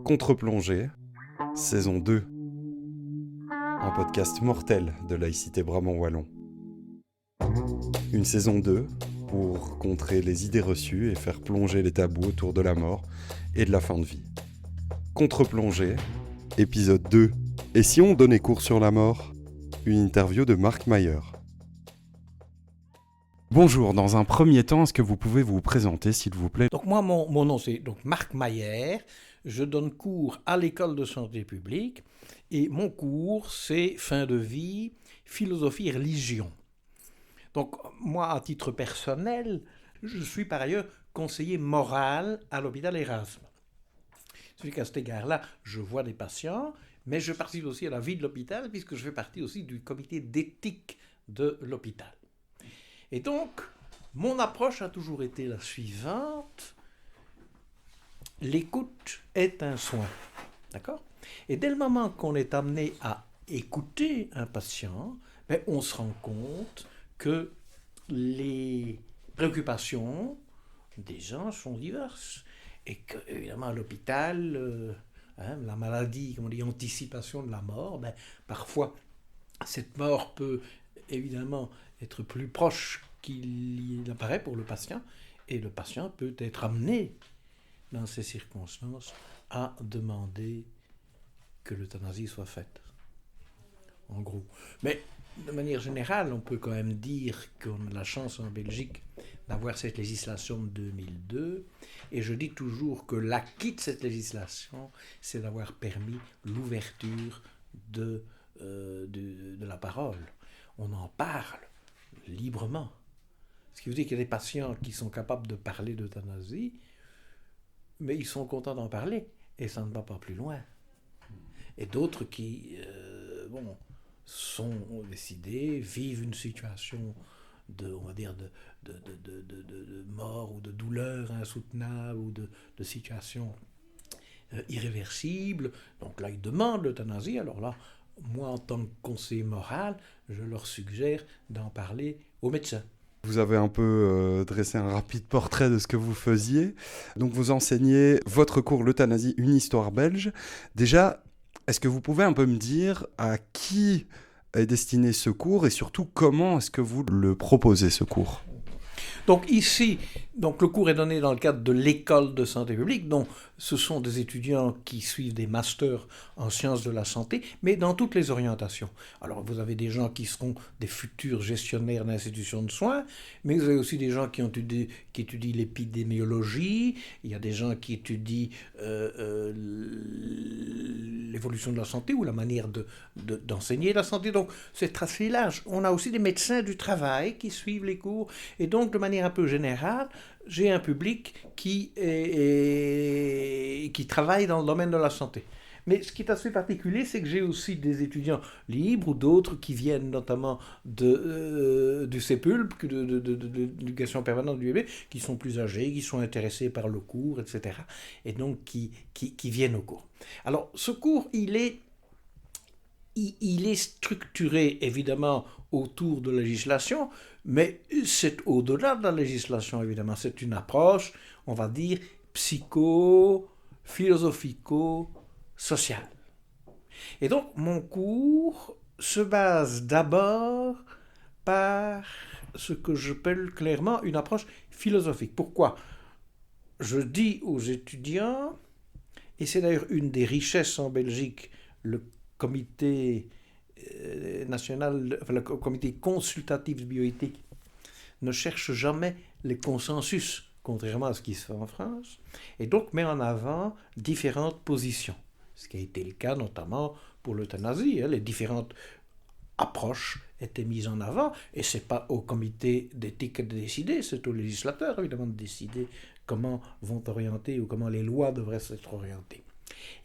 Contre-plongée, saison 2. Un podcast mortel de laïcité Brabant-Wallon. Une saison 2 pour contrer les idées reçues et faire plonger les tabous autour de la mort et de la fin de vie. Contre-plongée, épisode 2. Et si on donnait cours sur la mort ? Une interview de Marc Mayer. Bonjour, dans un premier temps, est-ce que vous pouvez vous présenter, s'il vous plaît ? Donc moi, mon nom c'est donc Marc Mayer, je donne cours à l'école de santé publique et mon cours c'est fin de vie, philosophie et religion. Donc moi, à titre personnel, je suis par ailleurs conseiller moral à l'hôpital Erasme. C'est qu'à cet égard-là, je vois des patients, mais je participe aussi à la vie de l'hôpital puisque je fais partie aussi du comité d'éthique de l'hôpital. Et donc, mon approche a toujours été la suivante. L'écoute est un soin. D'accord ? Et dès le moment qu'on est amené à écouter un patient, on se rend compte que les préoccupations des gens sont diverses. Et que, évidemment, à l'hôpital, la maladie, comme on dit, anticipation de la mort, parfois, cette mort peut évidemment être plus proche qu'il apparaît pour le patient, et le patient peut être amené, dans ces circonstances, à demander que l'euthanasie soit faite. En gros. Mais, de manière générale, on peut quand même dire qu'on a la chance en Belgique d'avoir cette législation de 2002, et je dis toujours que l'acquis de cette législation, c'est d'avoir permis l'ouverture de la parole. On en parle librement. Ce qui veut dire qu'il y a des patients qui sont capables de parler d'euthanasie, mais ils sont contents d'en parler, et ça ne va pas plus loin. Et d'autres qui sont décidés, vivent une situation de mort ou de douleur insoutenable ou de situation irréversible. Donc là, ils demandent l'euthanasie. Alors là, moi, en tant que conseiller moral, je leur suggère d'en parler aux médecins. Vous avez un peu dressé un rapide portrait de ce que vous faisiez. Donc vous enseignez votre cours L'euthanasie, une histoire belge. Déjà, est-ce que vous pouvez un peu me dire à qui est destiné ce cours et surtout comment est-ce que vous le proposez, ce cours ? Donc ici, le cours est donné dans le cadre de l'école de santé publique, donc ce sont des étudiants qui suivent des masters en sciences de la santé, mais dans toutes les orientations. Alors vous avez des gens qui seront des futurs gestionnaires d'institutions de soins, mais vous avez aussi des gens qui étudient l'épidémiologie, il y a des gens qui étudient l'évolution de la santé ou la manière d'enseigner la santé, donc c'est assez large. On a aussi des médecins du travail qui suivent les cours, et donc de manière un peu générale, j'ai un public qui travaille dans le domaine de la santé. Mais ce qui est assez particulier, c'est que j'ai aussi des étudiants libres ou d'autres qui viennent notamment du CEPULP, de l'éducation permanente du bébé, qui sont plus âgés, qui sont intéressés par le cours, etc. Et donc qui viennent au cours. Alors, ce cours, il est structuré évidemment autour de la législation, mais c'est au-delà de la législation évidemment. C'est une approche, on va dire, philosophico-sociale. Et donc mon cours se base d'abord par ce que j'appelle clairement une approche philosophique. Pourquoi ? Je dis aux étudiants, et c'est d'ailleurs une des richesses en Belgique, le comité le comité consultatif de bioéthique ne cherche jamais les consensus, contrairement à ce qui se fait en France, et donc met en avant différentes positions. Ce qui a été le cas notamment pour l'euthanasie. Les différentes approches étaient mises en avant, et ce n'est pas au comité d'éthique de décider, c'est aux législateurs évidemment de décider comment vont orienter ou comment les lois devraient être orientées.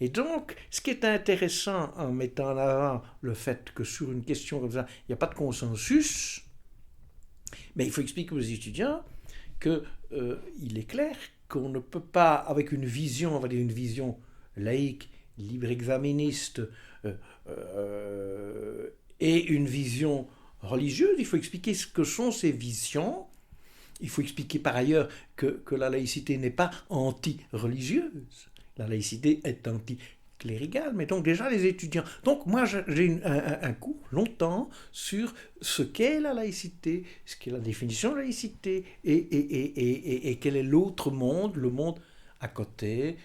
Et donc, ce qui est intéressant en mettant en avant le fait que sur une question comme ça, il n'y a pas de consensus, mais il faut expliquer aux étudiants qu'il est clair qu'on ne peut pas, avec une vision, on va dire une vision laïque, libre-exaministe, et une vision religieuse, il faut expliquer ce que sont ces visions. Il faut expliquer par ailleurs que la laïcité n'est pas anti-religieuse. la laïcité est anticléricale, mais donc déjà les étudiants. Donc moi j'ai un cours longtemps sur ce qu'est la laïcité, ce qu'est la définition de la laïcité, et quel est l'autre monde, le monde à côté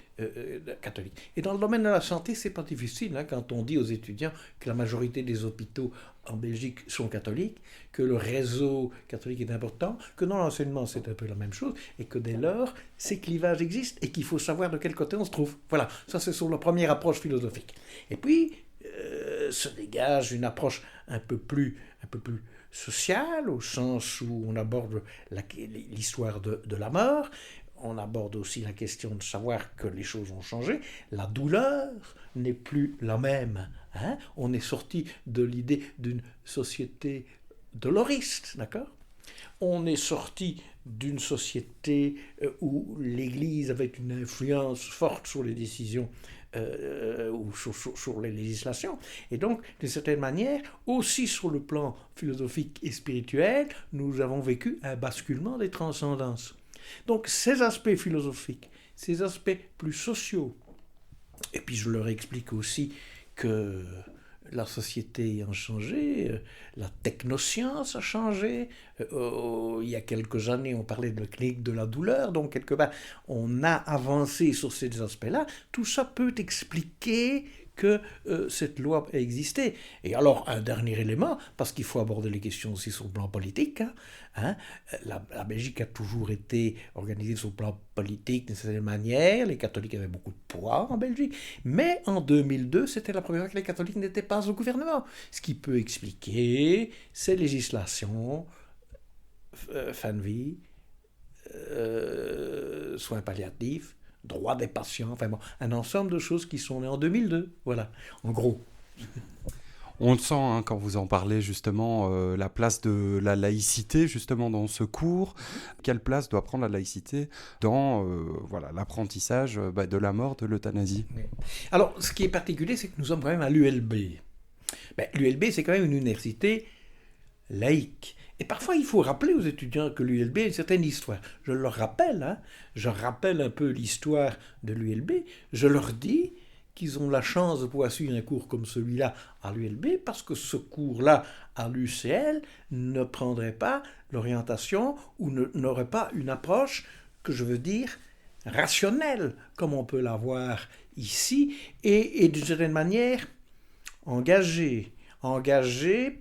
catholique. Et dans le domaine de la santé, c'est pas difficile quand on dit aux étudiants que la majorité des hôpitaux en Belgique sont catholiques, que le réseau catholique est important, que dans l'enseignement c'est un peu la même chose, et que dès lors, ces clivages existent et qu'il faut savoir de quel côté on se trouve. Voilà, ça c'est sur la première approche philosophique. Et puis, se dégage une approche un peu plus sociale, au sens où on aborde l'histoire de la mort. On aborde aussi la question de savoir que les choses ont changé. La douleur n'est plus la même. On est sorti de l'idée d'une société doloriste, d'accord ? On est sorti d'une société où l'Église avait une influence forte sur les décisions ou sur les législations. Et donc, d'une certaine manière, aussi sur le plan philosophique et spirituel, nous avons vécu un basculement des transcendances. Donc ces aspects philosophiques, ces aspects plus sociaux, et puis je leur explique aussi que la société a changé, la technoscience a changé. Il y a quelques années, on parlait de clinique de la douleur, donc quelque part, on a avancé sur ces aspects-là. Tout ça peut expliquer que cette loi a existé. Et alors, un dernier élément, parce qu'il faut aborder les questions aussi sur le plan politique, la Belgique a toujours été organisée sur le plan politique d'une certaine manière, les catholiques avaient beaucoup de poids en Belgique, mais en 2002, c'était la première fois que les catholiques n'étaient pas au gouvernement. Ce qui peut expliquer ces législations, fin de vie, soins palliatifs, droit des patients, enfin bon, un ensemble de choses qui sont nées en 2002, voilà, en gros. On le sent quand vous en parlez justement, la place de la laïcité justement dans ce cours. Quelle place doit prendre la laïcité dans l'apprentissage de la mort, de l'euthanasie ? Alors, ce qui est particulier, c'est que nous sommes quand même à l'ULB. L'ULB, c'est quand même une université laïque. Et parfois, il faut rappeler aux étudiants que l'ULB a une certaine histoire. Je leur rappelle, je rappelle un peu l'histoire de l'ULB. Je leur dis qu'ils ont la chance de pouvoir suivre un cours comme celui-là à l'ULB, parce que ce cours-là à l'UCL ne prendrait pas l'orientation ou n'aurait pas une approche, que je veux dire, rationnelle, comme on peut l'avoir ici, et d'une certaine manière engagée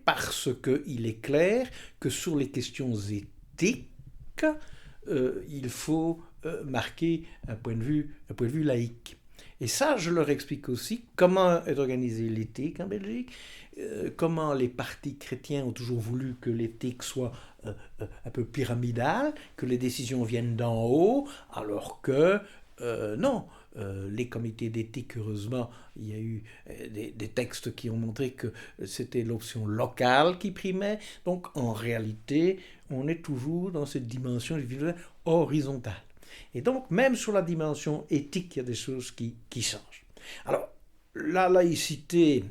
parce qu'il est clair que sur les questions éthiques, il faut marquer un point de vue laïque. Et ça, je leur explique aussi comment est organisée l'éthique en Belgique, comment les partis chrétiens ont toujours voulu que l'éthique soit un peu pyramidale, que les décisions viennent d'en haut, alors que non. Les comités d'éthique, heureusement, il y a eu des textes qui ont montré que c'était l'option locale qui primait. Donc, en réalité, on est toujours dans cette dimension horizontale. Et donc, même sur la dimension éthique, il y a des choses qui changent. Alors, la laïcité,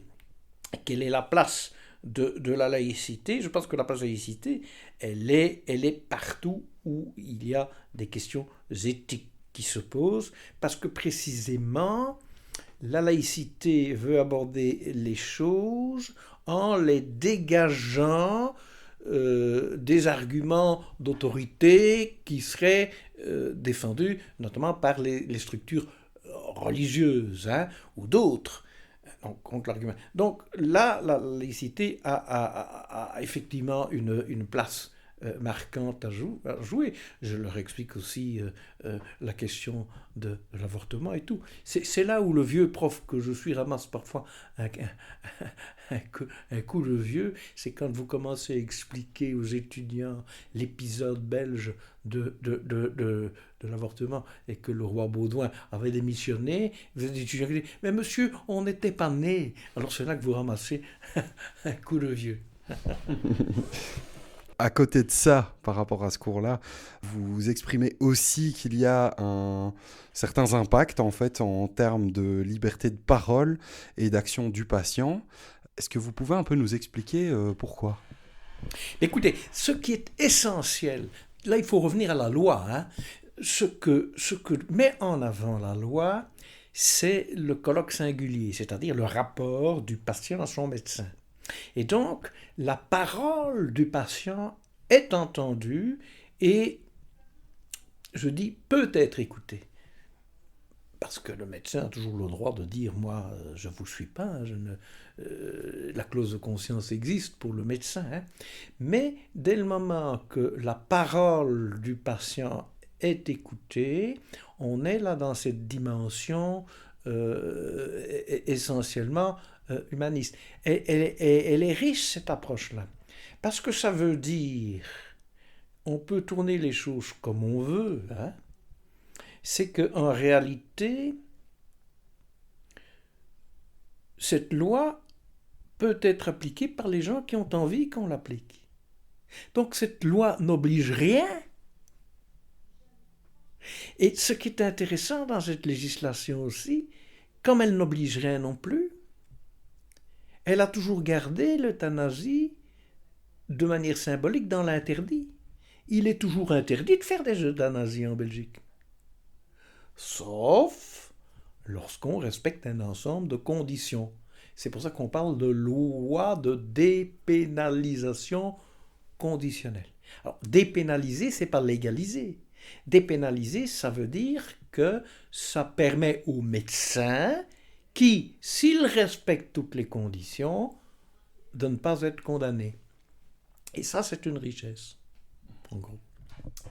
quelle est la place de la laïcité ? Je pense que la place de la laïcité, elle est partout où il y a des questions éthiques qui se posent, parce que précisément, la laïcité veut aborder les choses en les dégageant des arguments d'autorité qui seraient défendus notamment par les structures religieuses ou d'autres. Contre l'argument. Donc là, la laïcité a effectivement une place marquante à jouer. Je leur explique aussi la question de l'avortement et tout. C'est là où le vieux prof que je suis ramasse parfois un coup de vieux, c'est quand vous commencez à expliquer aux étudiants l'épisode belge de l'avortement et que le roi Baudouin avait démissionné. Vous êtes étudiant qui dit « Mais monsieur, on n'était pas nés !» Alors c'est là que vous ramassez un coup de vieux. À côté de ça, par rapport à ce cours-là, vous exprimez aussi qu'il y a certains impacts en fait en termes de liberté de parole et d'action du patient. Est-ce que vous pouvez un peu nous expliquer pourquoi ? Écoutez, ce qui est essentiel, là il faut revenir à la loi, ce que met en avant la loi, c'est le colloque singulier, c'est-à-dire le rapport du patient à son médecin. Et donc, la parole du patient est entendue et, je dis, peut être écoutée. Parce que le médecin a toujours le droit de dire « moi, je ne vous suis pas, la clause de conscience existe pour le médecin. » Mais dès le moment que la parole du patient est écoutée, on est là dans cette dimension essentiellement humaniste. Elle est riche, cette approche-là, parce que ça veut dire on peut tourner les choses comme on veut, c'est qu'en réalité, cette loi peut être appliquée par les gens qui ont envie qu'on l'applique. Donc cette loi n'oblige rien. Et ce qui est intéressant dans cette législation aussi, comme elle n'oblige rien non plus, elle a toujours gardé l'euthanasie de manière symbolique dans l'interdit. Il est toujours interdit de faire des euthanasies en Belgique. Sauf lorsqu'on respecte un ensemble de conditions. C'est pour ça qu'on parle de loi de dépénalisation conditionnelle. Alors, dépénaliser, c'est pas légaliser. Dépénaliser, ça veut dire que ça permet aux médecins qui, s'ils respectent toutes les conditions, de ne pas être condamnés. Et ça, c'est une richesse, en gros.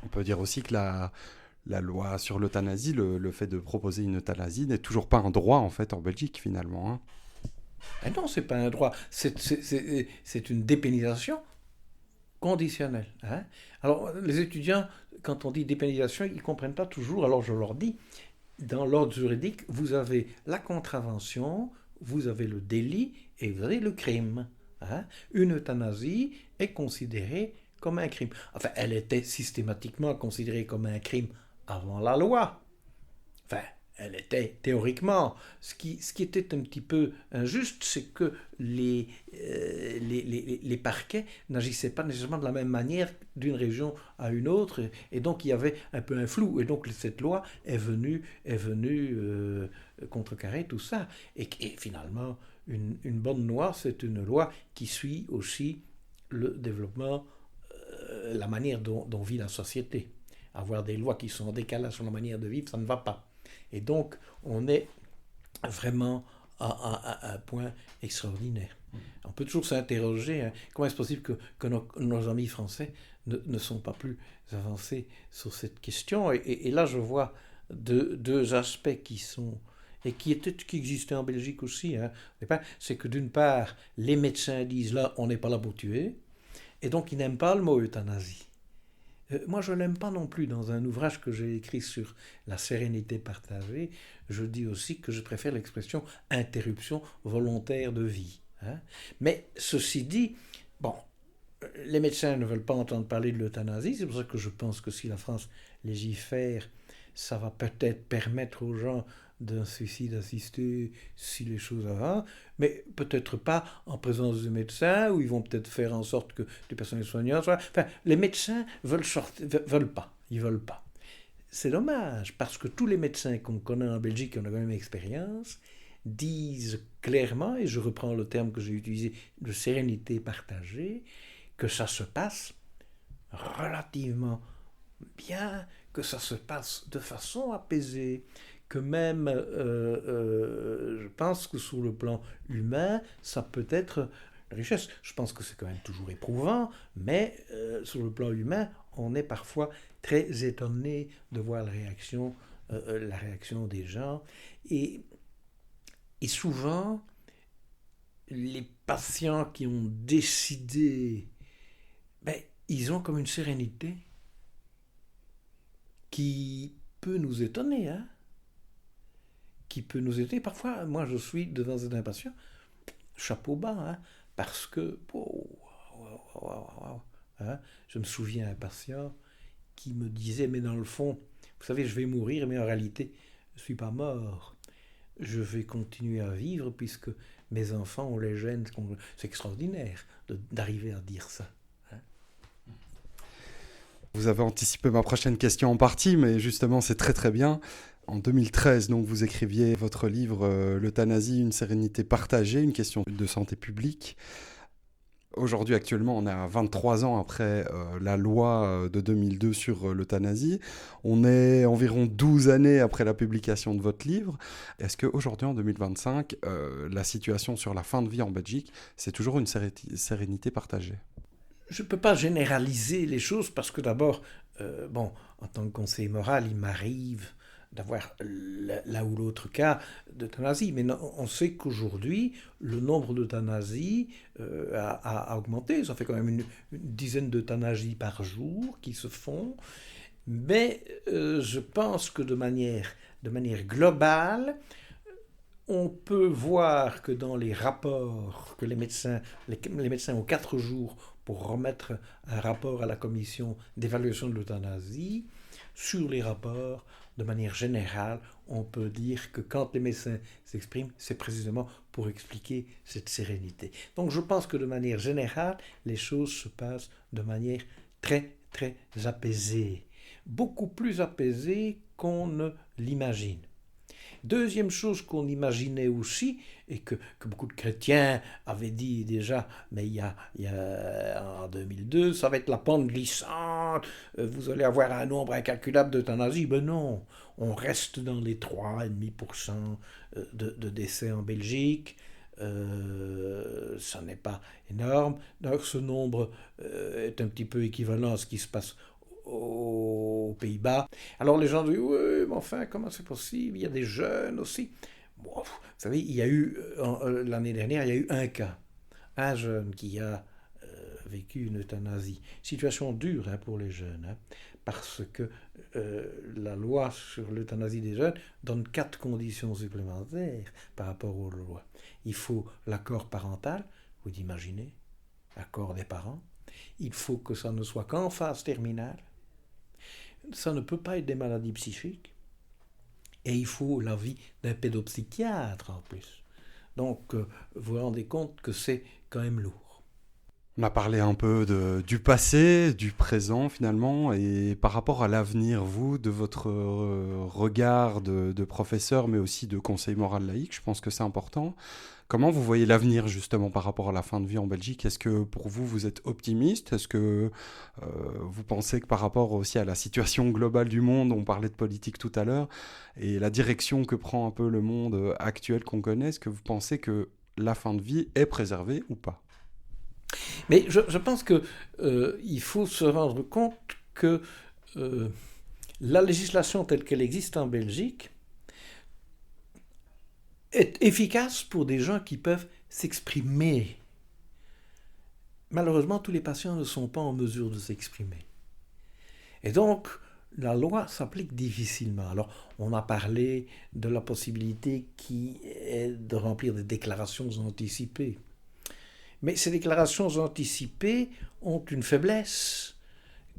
On peut dire aussi que la loi sur l'euthanasie, le fait de proposer une euthanasie n'est toujours pas un droit, en fait, en Belgique, finalement. Mais non, c'est pas un droit. C'est une dépénalisation conditionnelle. Alors, les étudiants, quand on dit dépénalisation, ils ne comprennent pas toujours. Alors, je leur dis, dans l'ordre juridique, vous avez la contravention, vous avez le délit et vous avez le crime. Une euthanasie est considérée comme un crime. Enfin, elle était systématiquement considérée comme un crime avant la loi. Enfin, elle était théoriquement. Ce qui était un petit peu injuste, c'est que les parquets n'agissaient pas nécessairement de la même manière d'une région à une autre, et donc il y avait un peu un flou. Et donc cette loi est venue contrecarrer tout ça. Et finalement, une bonne loi, c'est une loi qui suit aussi le développement, la manière dont vit la société. Avoir des lois qui sont en décalage sur la manière de vivre, ça ne va pas. Et donc, on est vraiment à un point extraordinaire. On peut toujours s'interroger, comment est-ce possible que nos amis français ne sont pas plus avancés sur cette question. Et là, je vois deux aspects qui sont... et qui existaient en Belgique aussi. C'est que d'une part, les médecins disent là, on n'est pas là pour tuer, et donc ils n'aiment pas le mot euthanasie. Moi, je ne l'aime pas non plus. Dans un ouvrage que j'ai écrit sur la sérénité partagée, je dis aussi que je préfère l'expression interruption volontaire de vie. Mais ceci dit, bon, les médecins ne veulent pas entendre parler de l'euthanasie. C'est pour ça que je pense que si la France légifère, ça va peut-être permettre aux gens d'un suicide assisté si les choses avancent, mais peut-être pas en présence du médecin, où ils vont peut-être faire en sorte que les personnels soignants... Enfin, les médecins veulent pas. Ils veulent pas. C'est dommage, parce que tous les médecins qu'on connaît en Belgique, qui ont la même expérience, disent clairement, et je reprends le terme que j'ai utilisé, de sérénité partagée, que ça se passe relativement bien, que ça se passe de façon apaisée, que même, je pense que sur le plan humain, ça peut être une richesse. Je pense que c'est quand même toujours éprouvant, mais sur le plan humain, on est parfois très étonné de voir la réaction des gens. Et souvent, les patients qui ont décidé, ils ont comme une sérénité qui peut nous étonner, qui peut nous aider. Parfois, moi, je suis devant un patient, chapeau bas, parce que... je me souviens d'un patient qui me disait, mais dans le fond, vous savez, je vais mourir, mais en réalité, je ne suis pas mort. Je vais continuer à vivre puisque mes enfants, on les gêne. C'est extraordinaire d'arriver à dire ça. Vous avez anticipé ma prochaine question en partie, mais justement, c'est très très bien. En 2013, donc, vous écriviez votre livre L'euthanasie, une sérénité partagée, une question de santé publique. Aujourd'hui, actuellement, on est à 23 ans après la loi de 2002 sur l'euthanasie. On est environ 12 années après la publication de votre livre. Est-ce qu'aujourd'hui, en 2025, la situation sur la fin de vie en Belgique, c'est toujours une sérénité partagée? Je ne peux pas généraliser les choses parce que d'abord, en tant que conseiller moral, il m'arrive d'avoir l'un ou l'autre cas d'euthanasie. Mais non, on sait qu'aujourd'hui, le nombre d'euthanasies a augmenté. Ça fait quand même une dizaine d'euthanasies par jour qui se font. Mais je pense que de manière globale, on peut voir que dans les rapports que les médecins ont 4 jours pour remettre un rapport à la commission d'évaluation de l'euthanasie, sur les rapports, de manière générale, on peut dire que quand les médecins s'expriment, c'est précisément pour expliquer cette sérénité. Donc je pense que de manière générale, les choses se passent de manière très, très apaisée. Beaucoup plus apaisée qu'on ne l'imagine. Deuxième chose qu'on imaginait aussi, et que beaucoup de chrétiens avaient dit déjà, mais il y a en 2002, ça va être la pente glissante, vous allez avoir un nombre incalculable d'euthanasie. Ben non, on reste dans les 3,5% de décès en Belgique. Ça n'est pas énorme. Donc ce nombre est un petit peu équivalent à ce qui se passe aux Pays-Bas. Alors les gens disent, oui, mais enfin, comment c'est possible? Il y a des jeunes aussi. Bon, vous savez, il y a eu, l'année dernière, il y a eu un jeune qui a vécu une euthanasie. Situation dure pour les jeunes, parce que la loi sur l'euthanasie des jeunes donne 4 conditions supplémentaires par rapport aux lois. Il faut l'accord parental, vous imaginez, l'accord des parents. Il faut que ça ne soit qu'en phase terminale. Ça ne peut pas être des maladies psychiques. Et il faut l'avis d'un pédopsychiatre en plus. Donc, vous vous rendez compte que c'est quand même lourd. On a parlé un peu du passé, du présent finalement, et par rapport à l'avenir, vous, de votre regard de professeur, mais aussi de conseiller moral laïque, je pense que c'est important. Comment vous voyez l'avenir justement par rapport à la fin de vie en Belgique? Est-ce que pour vous, vous êtes optimiste? Est-ce que vous pensez que par rapport aussi à la situation globale du monde, on parlait de politique tout à l'heure, et la direction que prend un peu le monde actuel qu'on connaît, est-ce que vous pensez que la fin de vie est préservée ou pas? Mais je pense qu'il faut se rendre compte que la législation telle qu'elle existe en Belgique est efficace pour des gens qui peuvent s'exprimer. Malheureusement, tous les patients ne sont pas en mesure de s'exprimer. Et donc, la loi s'applique difficilement. Alors, on a parlé de la possibilité qui est de remplir des déclarations anticipées. Mais ces déclarations anticipées ont une faiblesse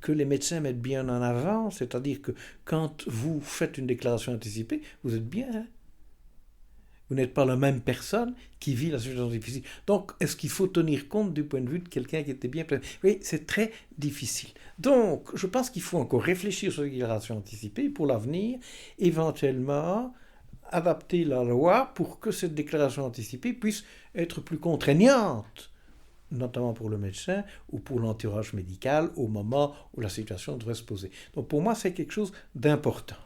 que les médecins mettent bien en avant, c'est-à-dire que quand vous faites une déclaration anticipée, vous êtes bien. Vous n'êtes pas la même personne qui vit la situation difficile. Donc, est-ce qu'il faut tenir compte du point de vue de quelqu'un qui était bien plein? Oui, c'est très difficile. Donc, je pense qu'il faut encore réfléchir sur les déclarations anticipées pour l'avenir, éventuellement adapter la loi pour que cette déclaration anticipée puisse être plus contraignante, notamment pour le médecin ou pour l'entourage médical au moment où la situation devrait se poser. Donc pour moi, c'est quelque chose d'important.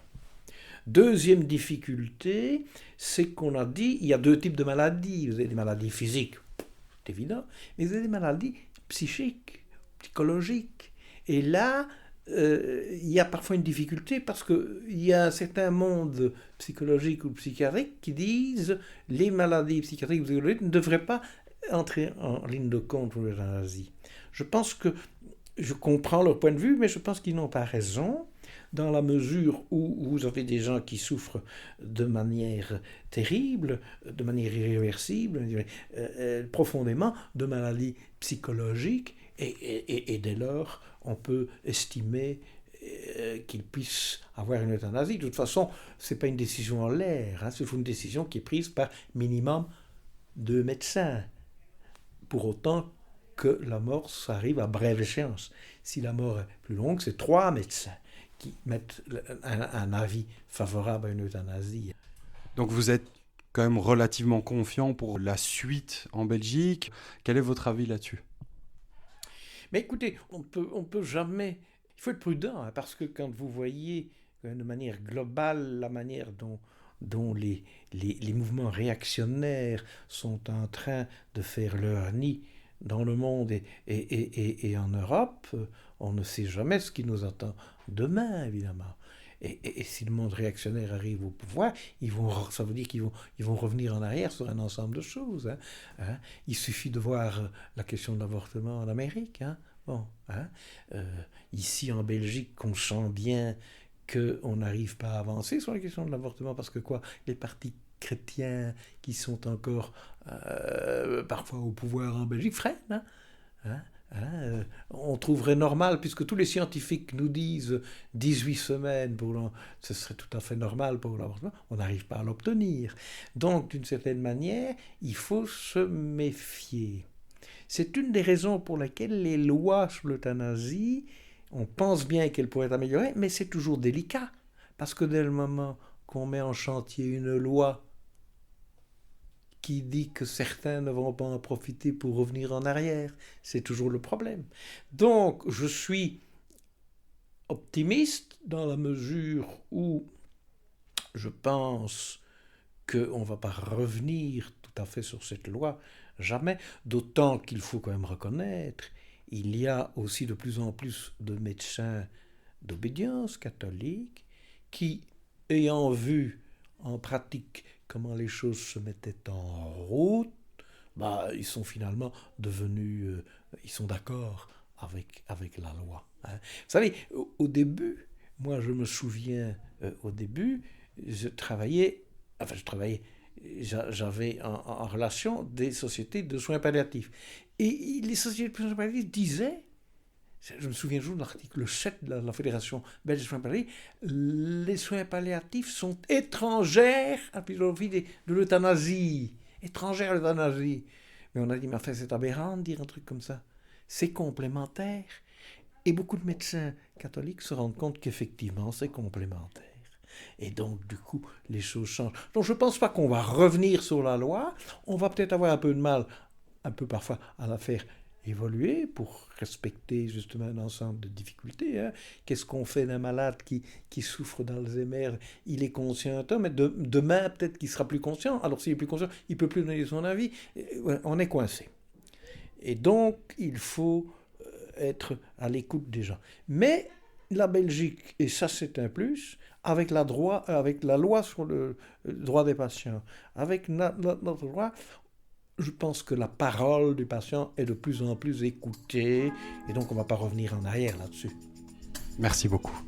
Deuxième difficulté, c'est qu'on a dit, il y a 2 types de maladies. Vous avez des maladies physiques, c'est évident, mais vous avez des maladies psychiques, psychologiques. Et là, il y a parfois une difficulté parce qu'il y a un certain monde psychologique ou psychiatrique qui disent les maladies psychiatriques ou psychologiques ne devraient pas entrer en ligne de compte pour l'euthanasie. Je pense que je comprends leur point de vue, mais je pense qu'ils n'ont pas raison, dans la mesure où vous avez des gens qui souffrent de manière terrible, de manière irréversible, profondément, de maladies psychologiques, et dès lors, on peut estimer qu'ils puissent avoir une euthanasie. De toute façon, ce n'est pas une décision en l'air, c'est une décision qui est prise par minimum 2 médecins. Pour autant que la mort, ça arrive à brève échéance. Si la mort est plus longue, c'est 3 médecins mettent un avis favorable à une euthanasie. Donc vous êtes quand même relativement confiant pour la suite en Belgique. Quel est votre avis là-dessus? Mais écoutez, on peut jamais... Il faut être prudent, hein, parce que quand vous voyez de manière globale la manière dont les mouvements réactionnaires sont en train de faire leur nid dans le monde et en Europe, on ne sait jamais ce qui nous attend demain, évidemment. Et si le monde réactionnaire arrive au pouvoir, ça veut dire qu'ils vont revenir en arrière sur un ensemble de choses. Hein. Il suffit de voir la question de l'avortement en Amérique. Hein. Bon, hein. Ici en Belgique, on sent bien qu'on n'arrive pas à avancer sur la question de l'avortement parce que les partis chrétiens qui sont encore parfois au pouvoir en Belgique freinent. Hein. On trouverait normal, puisque tous les scientifiques nous disent 18 semaines, ce serait tout à fait normal pour l'avortement, on n'arrive pas à l'obtenir. Donc, d'une certaine manière, il faut se méfier. C'est une des raisons pour lesquelles les lois sur l'euthanasie, on pense bien qu'elles pourraient être améliorées, mais c'est toujours délicat, parce que dès le moment qu'on met en chantier une loi qui dit que certains ne vont pas en profiter pour revenir en arrière. C'est toujours le problème. Donc, je suis optimiste dans la mesure où je pense qu'on ne va pas revenir tout à fait sur cette loi, jamais, d'autant qu'il faut quand même reconnaître, il y a aussi de plus en plus de médecins d'obédience catholique qui, ayant vu en pratique comment les choses se mettaient en route, ils sont finalement devenus, ils sont d'accord avec la loi. Hein. Vous savez, au début, moi je me souviens, au début, j'avais en relation des sociétés de soins palliatifs. Et les sociétés de soins palliatifs disaient, je me souviens toujours de l'article 7 de la Fédération belge des soins palliatifs, les soins palliatifs sont étrangères à la philosophie de l'euthanasie. Étrangères à l'euthanasie. Mais on a dit, mais enfin, c'est aberrant de dire un truc comme ça. C'est complémentaire. Et beaucoup de médecins catholiques se rendent compte qu'effectivement, c'est complémentaire. Et donc, du coup, les choses changent. Donc, je ne pense pas qu'on va revenir sur la loi. On va peut-être avoir un peu de mal, un peu parfois, à la faire évoluer pour respecter justement un ensemble de difficultés. Hein. Qu'est-ce qu'on fait d'un malade qui souffre d'Alzheimer? Il est conscient, mais demain, peut-être qu'il sera plus conscient. Alors, s'il est plus conscient, il ne peut plus donner son avis. On est coincé. Et donc, il faut être à l'écoute des gens. Mais la Belgique, et ça c'est un plus, avec la loi sur le droit des patients, avec notre loi, je pense que la parole du patient est de plus en plus écoutée, et donc on ne va pas revenir en arrière là-dessus. Merci beaucoup.